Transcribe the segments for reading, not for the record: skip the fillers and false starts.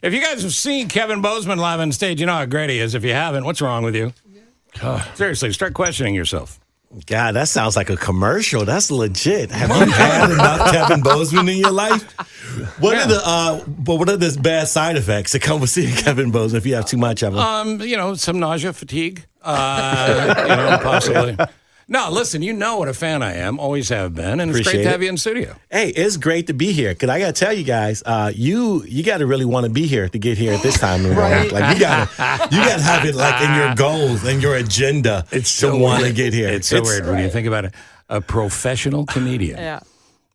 If you guys have seen Kevin Bozeman live on stage, you know how great he is. If you haven't, what's wrong with you? God. Seriously, start questioning yourself. God, that sounds like a commercial. That's legit. Have you had enough Kevin Bozeman in your life? What are the bad side effects that come with seeing Kevin Bozeman if you have too much of him? Some nausea, fatigue, possibly. No, listen, you know what a fan I am, always have been, and it's great to have you in studio. Hey, it's great to be here, because I got to tell you guys, you got to really want to be here to get here at this time. Right. Like, you got to have it like in your goals and your agenda to want to get here. It's so weird when you think about it. A professional comedian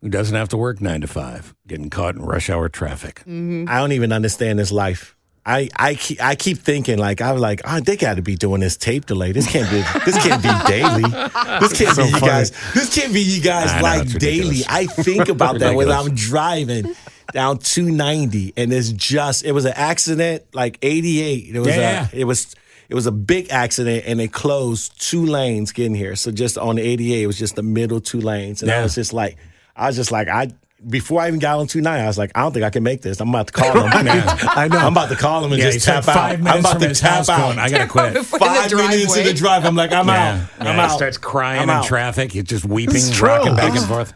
who doesn't have to work 9 to 5, getting caught in rush hour traffic. Mm-hmm. I don't even understand this life. I keep thinking they got to be doing this tape delay. This can't be daily. This can't be you guys. This can't be you guys like daily. Ridiculous. I think about that when I'm driving down 290, and it was an accident like 88. It was a big accident, and they closed 2 lanes getting here. So just on the 88, it was just the middle 2 lanes, and I was just like, before I even got on 290, I was like, I don't think I can make this. I'm about to call him. I know. I'm about to call him and just tap out. 5 minutes I'm about to tap out. Going, I got to quit. 5 minutes in the drive. I'm like, I'm out. I'm out. He starts crying in traffic. He's just weeping, rocking back and forth.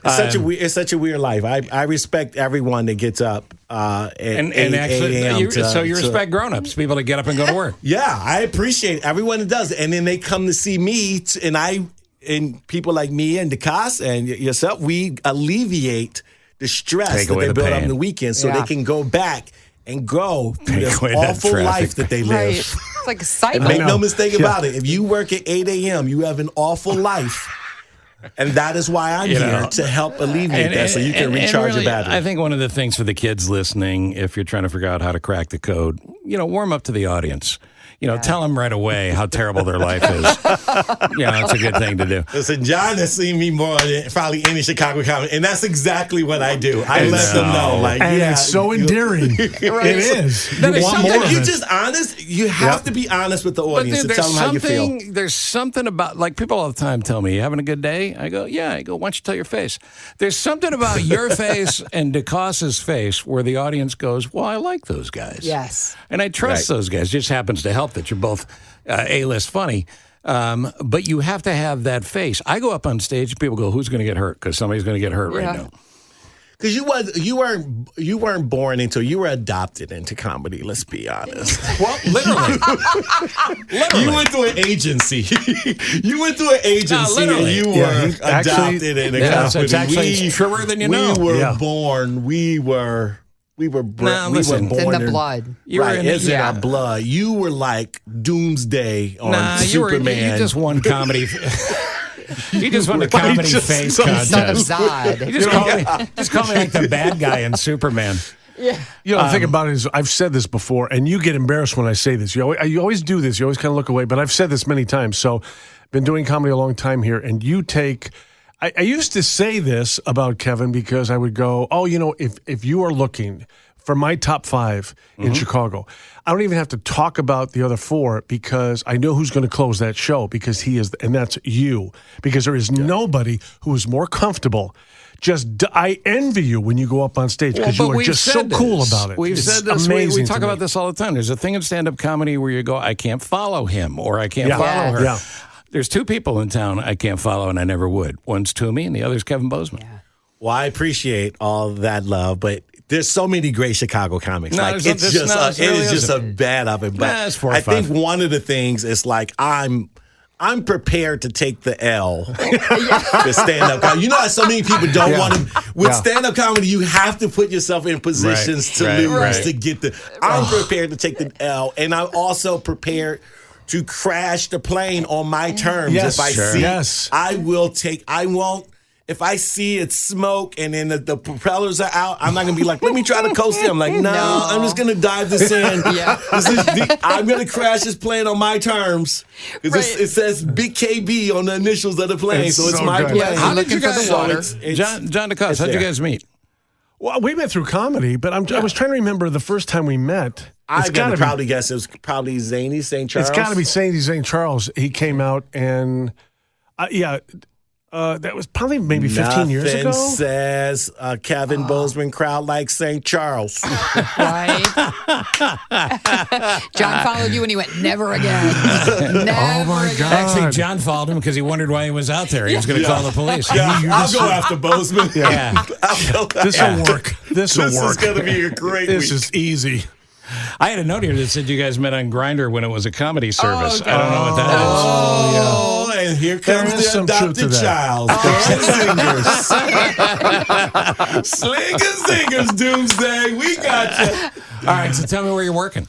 It's such a weird life. I respect everyone that gets up at 8 a.m. So you respect grown-ups, people that get up and go to work. Yeah, I appreciate everyone that does it. And then they come to see me, and people like me and DeCas and yourself, we alleviate the stress that they build up in the weekend so they can go back and go through this awful life that they live. Right. It's like a cycle. And make no mistake about it. If you work at 8 a.m., you have an awful life. And that is why I'm here, to help alleviate that so you can recharge your battery. I think one of the things for the kids listening, if you're trying to figure out how to crack the code, warm up to the audience. Tell them right away how terrible their life is. It's a good thing to do. Listen, John has seen me more than probably any Chicago comic, and that's exactly what I do. I let them know. It's so endearing. It is. You want more of it. You're just honest. You have to be honest with the audience and tell them how you feel. There's something about, like, people all the time tell me, you having a good day? I go, yeah. I go, why don't you tell your face? There's something about your face and DeCos's face where the audience goes, well, I like those guys. Yes. And I trust those guys. It just happens to help that you're both A-list funny. But you have to have that face. I go up on stage and people go, who's going to get hurt? Because somebody's going to get hurt right now. Because you weren't born into, you were adopted into comedy, let's be honest. Well, literally. You went through an agency. And you were adopted into comedy. It's actually truer than you know. We were born, we were born it's in the blood. It's in our blood. You were like Doomsday on Superman. You just won comedy. You just won the comedy face contest. Son of Zod. You just call me like the bad guy in Superman. Yeah. The thing about it is, I've said this before, and you get embarrassed when I say this. You always do this. You always kind of look away, but I've said this many times. So, been doing comedy a long time here, and you take. I used to say this about Kevin because I would go, if you are looking for my top 5 in Chicago, I don't even have to talk about the other 4 because I know who's going to close that show because he is, and that's you. Because there is nobody who is more comfortable. I envy you when you go up on stage because you are just so cool about it. We've said this. We talk about this all the time. There's a thing in stand-up comedy where you go, I can't follow him or I can't follow her. Yeah. There's 2 people in town I can't follow, and I never would. One's Toomey, and the other's Kevin Bozeman. Yeah. Well, I appreciate all that love, but there's so many great Chicago comics. No, it is just a bad of it. But it's 4 or 5. I think one of the things is like I'm prepared to take the L with stand-up comedy. So many people don't want to. With stand-up comedy, you have to put yourself in positions to lose to get the. I'm prepared to take the L, and I'm also prepared to crash the plane on my terms. Yes, if I see, I won't. If I see it smoke and then the propellers are out, I'm not going to be like, let me try to coast it. I'm like, no, I'm just going to dive this in. I'm going to crash this plane on my terms. Because it says Big KB on the initials of the plane, so it's my plane. Yeah, how did you guys, guys, John DeCoste, how did you guys meet? Well, we met through comedy, but I was trying to remember the first time we met. I'm going to probably guess it was probably Zany St. Charles. It's got to be Zany St. Charles. He came out and, that was probably maybe 15 years ago. Nothing says Kevin Bozeman crowd like St. Charles. Right? John followed you and he went, never again. Never Oh, my again. God. Actually, John followed him because he wondered why he was out there. He was going to call the police. Yeah, I'll go after Bozeman. Yeah. This will work. This will This is work. going to be a great This week. is easy. I had a note here that said you guys met on Grindr when it was a comedy service. okay. I don't know what that is. Oh, and here comes is the some truth to adopted that. child. Slingers, singers, Doomsday. We got you. All right, so tell me where you're working.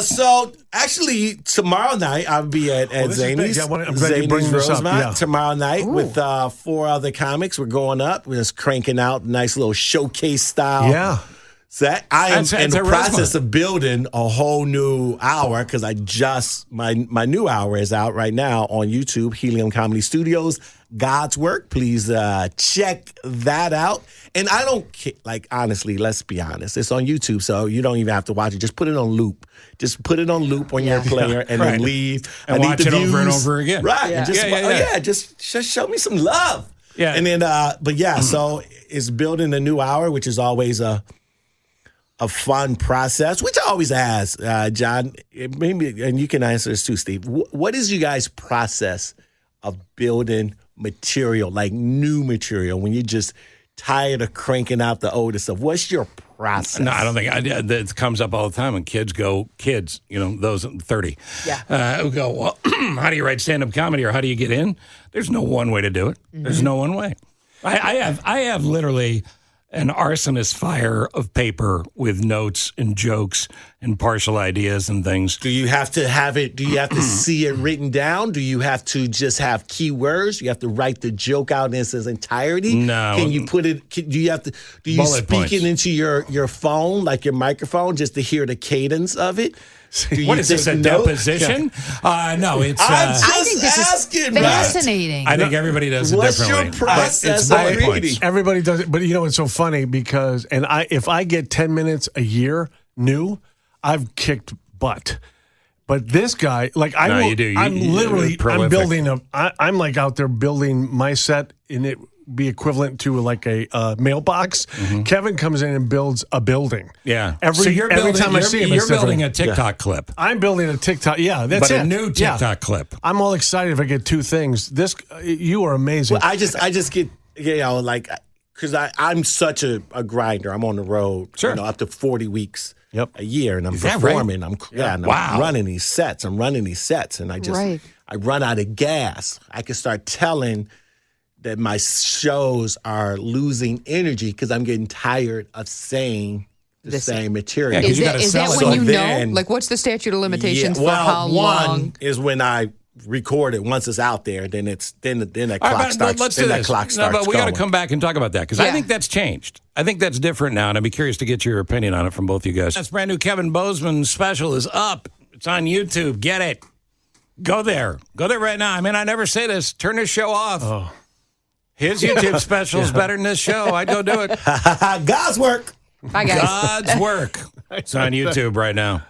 So actually, tomorrow night I'll be at this is big. Zany's. Yeah, I'm glad you bring this up. Rosemont Yeah. tomorrow night with 4 other comics. We're going up. We're just cranking out a nice little showcase style. Yeah. Set. I am That's in the at process Rosemont. of building a whole new hour because I just my new hour is out right now on YouTube, Helium Comedy Studios. God's work. Please check that out. And I don't like honestly. Let's be honest. It's on YouTube, so you don't even have to watch it. Just put it on loop. Just put it on loop on your player and Right. then leave. And I watch need the it over and views. over again. Right. Yeah. And just, Yeah. just show me some love. Yeah. And then, but yeah. So it's building a new hour, which is always a fun process, which always has, John. Maybe, and you can answer this too, Steve. What is you guys' process of building material, like new material, when you're just tired of cranking out the older stuff? What's your process? No, I don't think it comes up all the time when kids, those 30. Yeah. Who go, well, how do you write stand-up comedy or how do you get in? There's no one way to do it. There's no one way. I have literally an arsonist fire of paper with notes and jokes and partial ideas and things. Do you have to have it? Do you have to see it written down? Do you have to just have keywords? You have to write the joke out in its entirety? No. Can you put it? Do you have to? Do you Bullet speak points. it into your phone, like your microphone, just to hear the cadence of it? Do What you is this, a take notes? deposition? No, it's... I'm I just think this asking, is man. fascinating. I think everybody does it What's differently. your process But of it's bullet reading? points. Everybody does it, but you know it's so funny because if I get 10 minutes a year new, I've kicked butt. But this guy, like No, you do. I'm You're literally prolific. I'm building I'm like out there building my set, and it be equivalent to like a mailbox. Kevin comes in and builds a building. Yeah. Every so you're every building, time I see him, you're it's building a different. TikTok clip. I'm building a TikTok. Yeah, that's But it. a new Yeah. TikTok clip. I'm all excited if I get 2 things. You are amazing. Well, I just get like because I'm such a grinder. I'm on the road, Sure. up to 40 weeks Yep. a year, and I'm that right? performing. And I'm Wow. running these sets. I'm running these sets, and I just Right. I run out of gas. I can start telling that my shows are losing energy because I'm getting tired of saying the same material. Yeah, 'cause Is you that, gotta is sell that it. when So you then- know? Like, what's the statute of limitations for well, how one long? is when I record it. Once it's out there, then that All clock right, but starts. let's then do that this. clock starts but we got to going. come back and talk about that because I Yeah. think that's changed. I think that's different now, and I'd be curious to get your opinion on it from both you guys. That's brand new Kevin Bozeman special is up. It's on YouTube. Get it. Go there. Go there right now. I mean, I never say this. Turn this show off. Oh. His YouTube special is better than this show. I'd go do it. God's work. Bye, guys. God's work. It's on YouTube right now.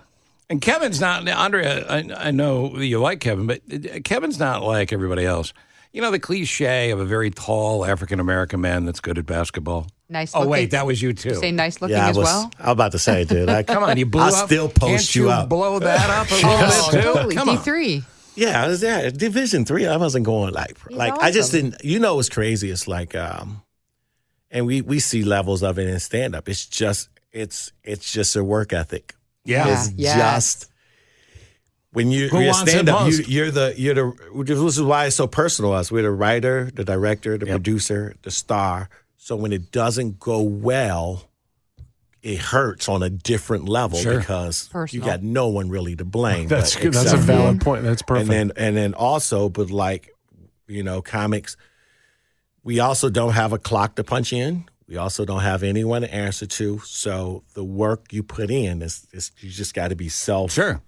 And Kevin's not, Andrea, I know you like Kevin, but Kevin's not like everybody else. You know, the cliche of a very tall African-American man that's good at basketball. Nice Oh, looking. wait, that was you too. Say nice looking Yeah, as well. I was about to say, dude. Come on, you blew I'll up. still post Can't you up. blow that up a little Oh, bit too? totally. Come on. D3. Yeah, I was there. Division 3. I wasn't going like I just awesome. didn't. What's crazy? It's like, and we see levels of it in stand up. It's just a work ethic. Yeah. Yeah. It's Yes. just when you're Who wants stand it up, most? you're the. This is why it's so personal to us. We're the writer, the director, the producer, the star. So when it doesn't go well, it hurts on a different level Sure. because Personal. you got no one really to blame. That's but good. That's a except for- valid point. That's perfect. and then also, but like, comics, we also don't have a clock to punch in. We also don't have anyone to answer to. So the work you put in is you just got to be Sure.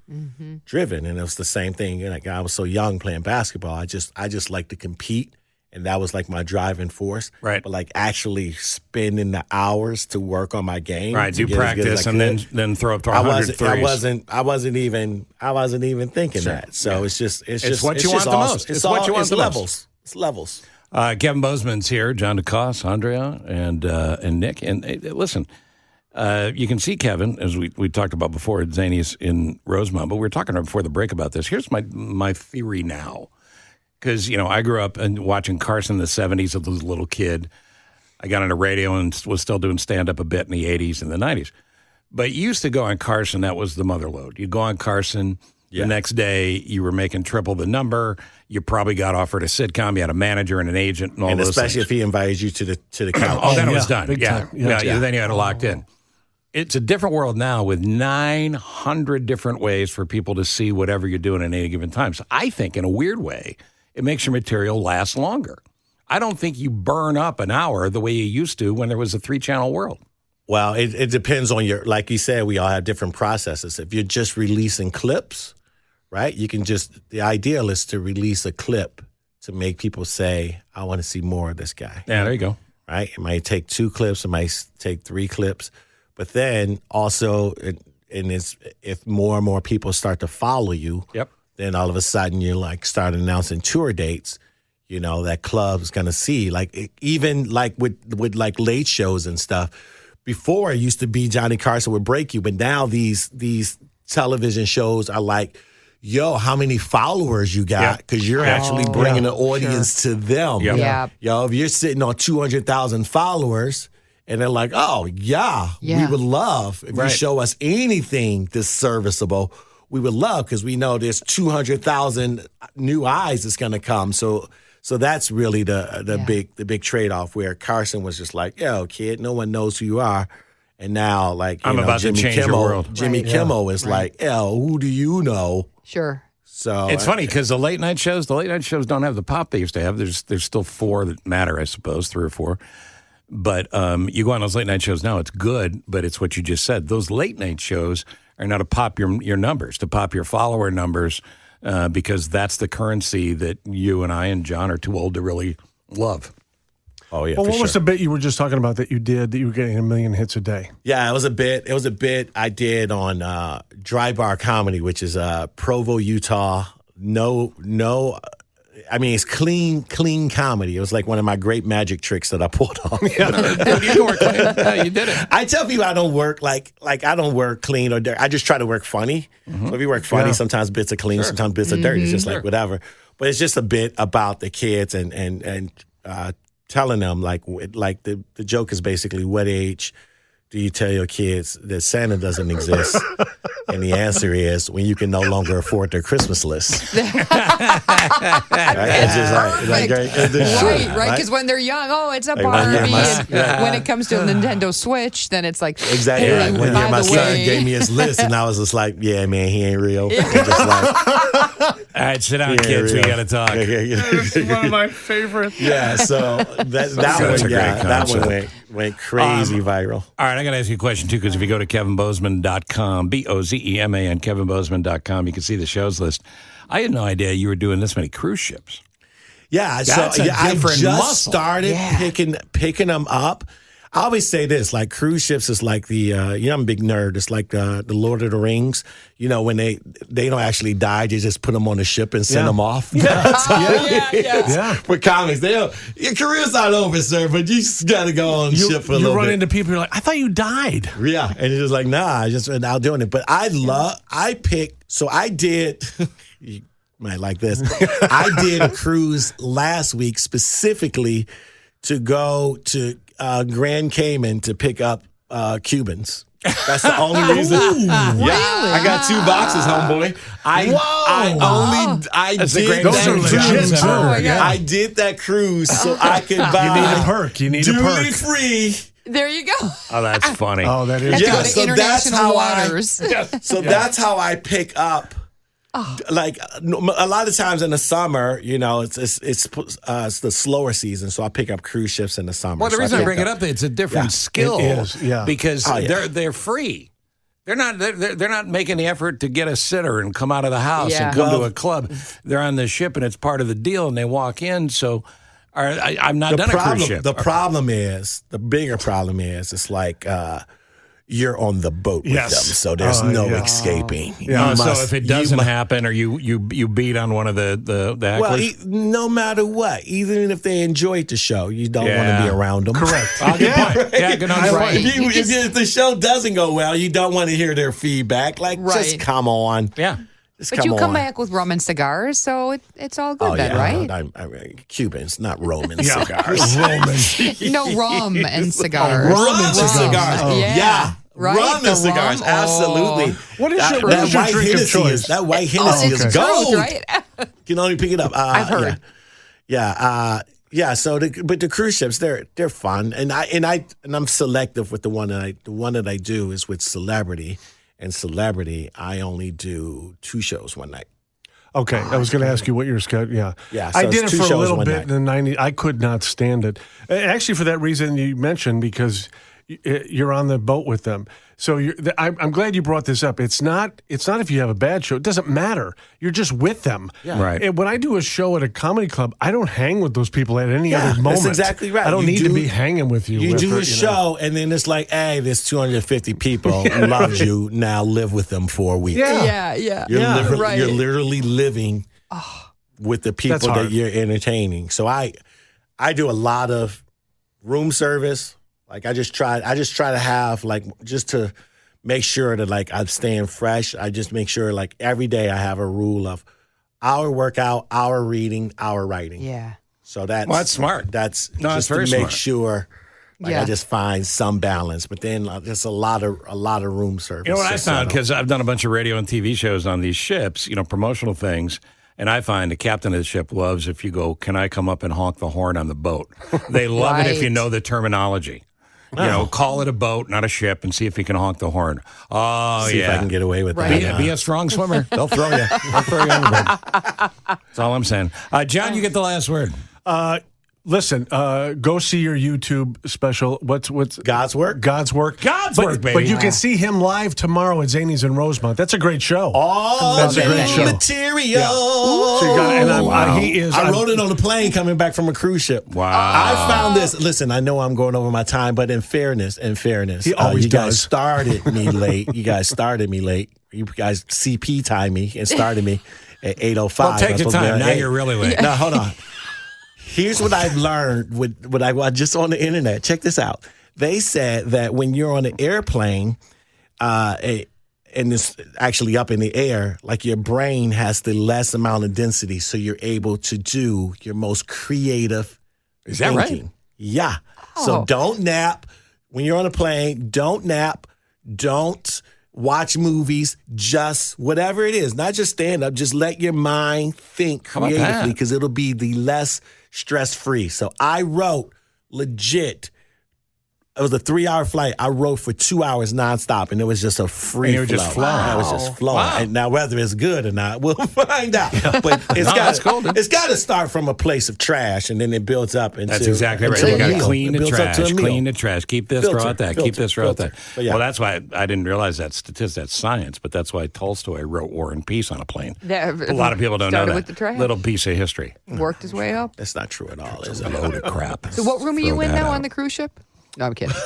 driven. And it was the same thing. Like I was so young playing basketball. I just like to compete. And that was like my driving force. Right. But like actually spending the hours to work on my game. Right, to do get as good as practice I and could. then throw up I 100 threes. I wasn't even thinking that. So it's just what you want the most. It's what you want the most. levels. It's levels. Kevin Bozeman's here, John DeCoste, Andrea, and Nick. And listen, You can see Kevin, as we talked about before, at Zany's in Rosemont, but we were talking before the break about this. Here's my theory now. Because, I grew up and watching Carson in the 70s as a little kid. I got into radio and was still doing stand-up a bit in the 80s and the 90s. But you used to go on Carson, that was the mother lode. You'd go on Carson, the next day you were making triple the number. You probably got offered a sitcom. You had a manager and an agent and all those things. Especially if he invited you to the couch. Then it was done. Yeah. Then you had it locked in. It's a different world now with 900 different ways for people to see whatever you're doing at any given time. So I think in a weird way, it makes your material last longer. I don't think you burn up an hour the way you used to when there was a 3-channel world. Well, it depends on like you said, we all have different processes. If you're just releasing clips, right, the ideal is to release a clip to make people say, I want to see more of this guy. Yeah, there you go. Right? It might take 2 clips, it might take 3 clips. But then also, if more and more people start to follow you, then all of a sudden you start announcing tour dates. That club's gonna see. Even with late shows and stuff. Before it used to be Johnny Carson would break you, but now these television shows are like, yo, how many followers you got? Because you're actually bringing an audience to them. Yep. Yo, if you're sitting on 200,000 followers. And they're like, we would love if you show us anything that's serviceable. We would love because we know there's 200,000 new eyes that's going to come. So that's really the big trade off where Carson was just like, yo, kid, no one knows who you are. And now I'm about to change your world. Jimmy Kimmel is like, yo, who do you know? Sure. So it's funny because the late night shows don't have the pop they used to have. There's still 4 that matter, I suppose, 3 or 4. But you go on those late night shows now, it's good, but it's what you just said. Those late night shows are now to pop your numbers, to pop your follower numbers, because that's the currency that you and I and John are too old to really love. Oh, yeah, well, what was the bit you were just talking about that you did that you were getting 1 million hits a day? Yeah, it was a bit I did on Dry Bar Comedy, which is Provo, Utah. It's clean comedy. It was like one of my great magic tricks that I pulled off. You can work clean. Yeah, you did it. I tell people I don't work like I don't work clean or dirty. I just try to work funny. So if you work funny, sometimes bits are clean, sometimes bits are dirty. It's just like whatever. But it's just a bit about the kids and telling them like the joke is basically, what age do you tell your kids that Santa doesn't exist? And the answer is when you can no longer afford their Christmas list. Right? It's just like right? Because when they're young, it's a Barbie. And when it comes to a Nintendo Switch, then it's like, exactly. Hey, When my son gave me his list, and I was just like, yeah, man, he ain't real. Just like, all right, sit down, kids. We got to talk. This is one of my favorites. Yeah, so that one went crazy viral. All right, I got to ask you a question, too, because if you go to kevinbozeman.com, Bozeman, kevinbozeman.com, you can see the shows list. I had no idea you were doing this many cruise ships. Yeah, I just started picking them up. I always say this, like cruise ships is like the, I'm a big nerd. It's like the Lord of the Rings. When they don't actually die, they just put them on the ship and send them off. Yeah. For comics, your career's not over, sir, but you just got to go on the ship for a little bit. You run into people, you're like, I thought you died. Yeah, and it's just like, nah, I just been out doing it. But I did, you might like this. I did a cruise last week specifically to go to Grand Cayman to pick up Cubans. That's the only reason. Really? I got 2 boxes, homeboy. I did that cruise so I could buy. You need a perk. Duty free. There you go. Oh, that's funny. Oh, that is. Yeah, so international waters. That's how I pick up. Like a lot of times in the summer, it's the slower season, so I pick up cruise ships in the summer. Well, the reason I bring it up, it's a different skill. It is, because they're free. They're not making the effort to get a sitter and come out of the house and come to a club. They're on the ship and it's part of the deal, and they walk in. So I'm not done a cruise ship. The bigger problem is, it's like you're on the boat with them, so there's no escaping. So if it doesn't happen, or you beat on one of the hecklers? Well, no matter what, even if they enjoyed the show, you don't want to be around them. Correct. Good point. Yeah, good on Right. If the show doesn't go well, you don't want to hear their feedback. Like, just come on. Yeah. But you come back with rum and cigars, so it's all good then, right? Cubans, not Roman cigars. No, rum and cigars. Rum and cigars. Yeah. Right? Rum and cigars. Absolutely. What is your white drink of choice? That white Hennessy is gold. Right? You can only pick it up. I've heard. Yeah. So, but the cruise ships, they're fun, and I'm selective with the one that I do is with Celebrity. And Celebrity, I only do 2 shows one night. Okay, I was going to ask you what your schedule. Yeah, so I did it 2 for a shows little one bit night. in the '90s. I could not stand it. Actually, for that reason you mentioned, because you're on the boat with them. So I'm glad you brought this up. It's not if you have a bad show. It doesn't matter. You're just with them. Yeah. Right. And when I do a show at a comedy club, I don't hang with those people at any other moment. That's exactly right. I don't need to be hanging with you. You do a show, and then it's like, hey, there's 250 people who love you. Now live with them for a week. Yeah. You're literally living with the people that you're entertaining. So I do a lot of room service. Like I just try to have just to make sure that I'm staying fresh. I just make sure every day I have a rule of hour workout, hour reading, hour writing. Yeah. So that's smart. That's just to very make smart. Sure. I just find some balance, but then there's a lot of room service. You know what I found, because I've done a bunch of radio and TV shows on these ships, promotional things. And I find the captain of the ship loves if you go, can I come up and honk the horn on the boat? They love it if you know the terminology. Call it a boat, not a ship, and see if you can honk the horn. Oh, see if I can get away with that. Be a strong swimmer. They'll throw you. They'll throw you overboard. That's all I'm saying. John, you get the last word. Listen, go see your YouTube special. What's God's Work? God's Work. God's Work, baby. But you can see him live tomorrow at Zanies in Rosemont. That's a great show. That's a great show. Material. Yeah. So you got, he is. I wrote it on a plane coming back from a cruise ship. Wow. I found this. Listen, I know I'm going over my time, but in fairness, he always you guys started me late. You guys CP timed me and started me at 8:05. Well, take your time. Now you're really late. Now, hold on. Here's what I've learned with what I just on the internet. Check this out. They said that when you're on an airplane, and it's actually up in the air, your brain has the less amount of density, so you're able to do your most creative Is that thinking. right? Yeah. So don't nap. When you're on a plane, don't nap. Don't watch movies. Just whatever it is. Not just stand up. Just let your mind think creatively, because it'll be the less stress-free. So I wrote legit. It was a 3-hour flight. I wrote for 2 hours nonstop, and it was just a free flow. Just flowing. I was just flowing. Wow. And now, whether it's good or not, we'll find out. But that's cool, dude. it's got to start from a place of trash, and then it builds up into. That's exactly right. You got to clean the trash. Clean the trash. Keep this, throw out that. Keep this, throw out that. Well, that's why I didn't realize that that's science, but that's why Tolstoy wrote War and Peace on a plane. A lot of people don't know that. With the trash. Little piece of history. Worked his way up. That's not true at all, is A it? load of crap. So what room are you in now on the cruise ship? No, I'm kidding.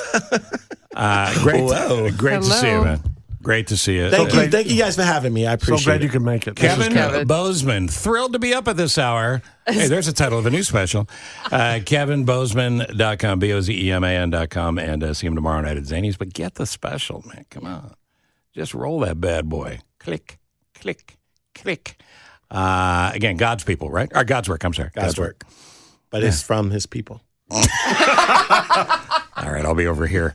Great to see you, man. Great to see you. Thank you guys for having me. I appreciate it. So glad you could make it. Kevin Bozeman, thrilled to be up at this hour. Hey, there's a title of a new special. KevinBozeman.com, BOZEMAN.com, and see him tomorrow night at Zanies. But get the special, man. Come on. Just roll that bad boy. Click, click, click. Again, God's people, right? Or God's Work, I'm sorry. God's Work. But it's from his people. All right, I'll be over here.